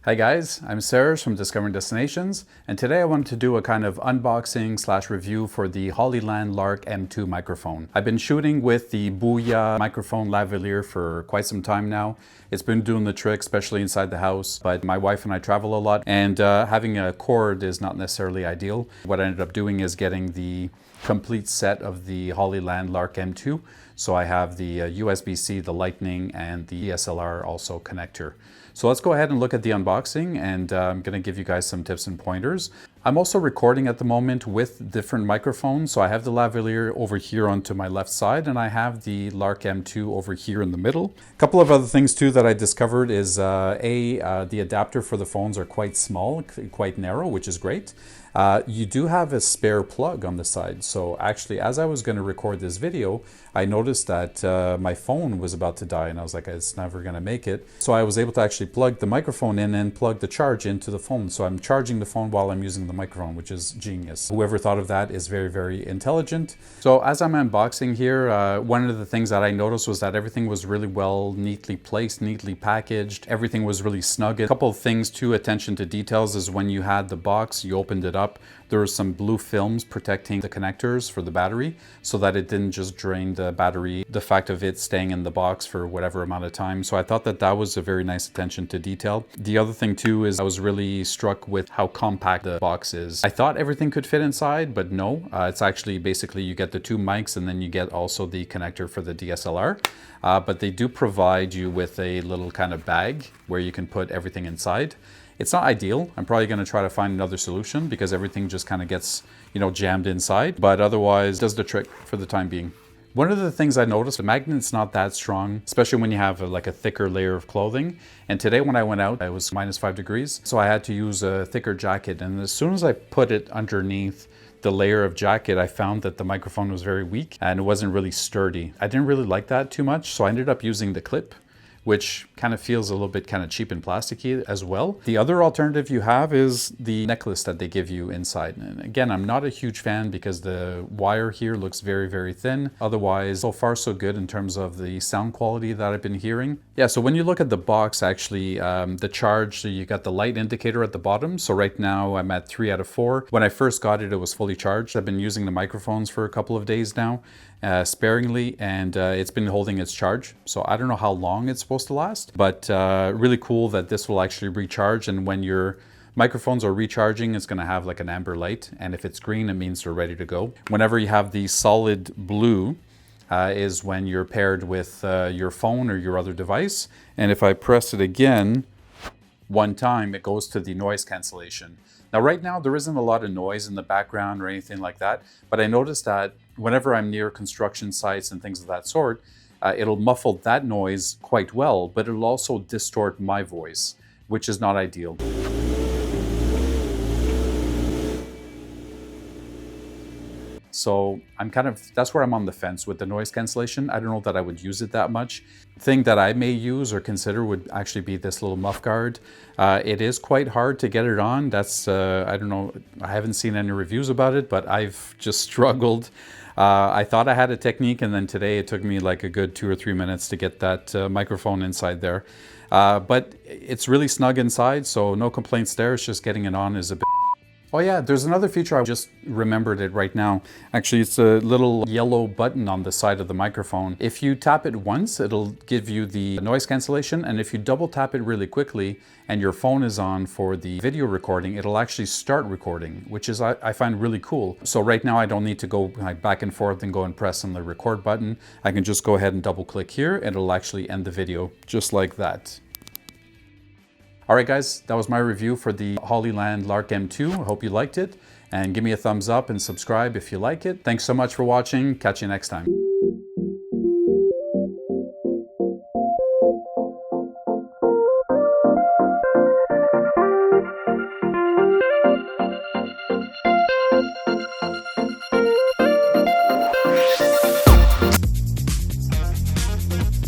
Hi guys, I'm Serge from Discovering Destinations, and today I wanted to do a kind of unboxing / review for the Hollyland Lark M2 microphone. I've been shooting with the Booyah microphone Lavalier for quite some time now. It's been doing the trick, especially inside the house, but my wife and I travel a lot, and having a cord is not necessarily ideal. What I ended up doing is getting the complete set of the Hollyland Lark M2. So I have the USB-C, the Lightning, and the DSLR also connector. So let's go ahead and look at the unboxing, and I'm going to give you guys some tips and pointers. I'm also recording at the moment with different microphones. So I have the Lavalier over here onto my left side, and I have the Lark M2 over here in the middle. A couple of other things too that I discovered is the adapter for the phones are quite small, quite narrow, which is great. You do have a spare plug on the side. So actually, as I was going to record this video, I noticed that my phone was about to die, and I was like, it's never going to make it. So I was able to actually plug the microphone in and plug the charge into the phone. So I'm charging the phone while I'm using the microphone, which is genius. Whoever thought of that is very, very intelligent. So as I'm unboxing here, one of the things that I noticed was that everything was really well, neatly placed, neatly packaged. Everything was really snug. A couple of things too, attention to details, is when you had the box, you opened it up, there were some blue films protecting the connectors for the battery so that it didn't just drain the battery, the fact of it staying in the box for whatever amount of time. So I thought that that was a very nice attention to detail. The other thing too is I was really struck with how compact the box is. I thought everything could fit inside, but no. It's actually basically you get the two mics and then you get also the connector for the DSLR. But they do provide you with a little kind of bag where you can put everything inside. It's not ideal. I'm probably going to try to find another solution because everything just kind of gets, jammed inside, but otherwise does the trick for the time being. One of the things I noticed, the magnet's not that strong, especially when you have like a thicker layer of clothing. And today when I went out, it was -5 degrees. So I had to use a thicker jacket. And as soon as I put it underneath the layer of jacket, I found that the microphone was very weak and it wasn't really sturdy. I didn't really like that too much. So I ended up using the clip, which kind of feels a little bit kind of cheap and plasticky as well. The other alternative you have is the necklace that they give you inside. And again, I'm not a huge fan because the wire here looks very, very thin. Otherwise, so far so good in terms of the sound quality that I've been hearing. Yeah, so when you look at the box, actually, the charge, so you got the light indicator at the bottom. So right now I'm at 3 out of 4. When I first got it, it was fully charged. I've been using the microphones for a couple of days now, sparingly, and it's been holding its charge. So I don't know how long it's supposed to last, but really cool that this will actually recharge. And when your microphones are recharging, it's going to have like an amber light, and if it's green, it means they're ready to go. Whenever you have the solid blue, is when you're paired with your phone or your other device. And if I press it again one time, it goes to the noise cancellation. Now right now there isn't a lot of noise in the background or anything like that, but I noticed that whenever I'm near construction sites and things of that sort, it'll muffle that noise quite well, but it'll also distort my voice, which is not ideal. So that's where I'm on the fence with the noise cancellation. I don't know that I would use it that much. The thing that I may use or consider would actually be this little muff guard. It is quite hard to get it on. That's, I don't know, I haven't seen any reviews about it, but I've just struggled. I thought I had a technique, and then today it took me like a good 2 or 3 minutes to get that microphone inside there. But it's really snug inside, so no complaints there. It's just getting it on is a bit. Oh yeah, there's another feature, I just remembered it right now. Actually, it's a little yellow button on the side of the microphone. If you tap it once, it'll give you the noise cancellation, and if you double tap it really quickly and your phone is on for the video recording, it'll actually start recording, which is, I find really cool. So right now I don't need to go like back and forth and go and press on the record button. I can just go ahead and double click here and it'll actually end the video just like that. All right, guys, that was my review for the Hollyland Lark M2. I hope you liked it, and give me a thumbs up and subscribe if you like it. Thanks so much for watching. Catch you next time.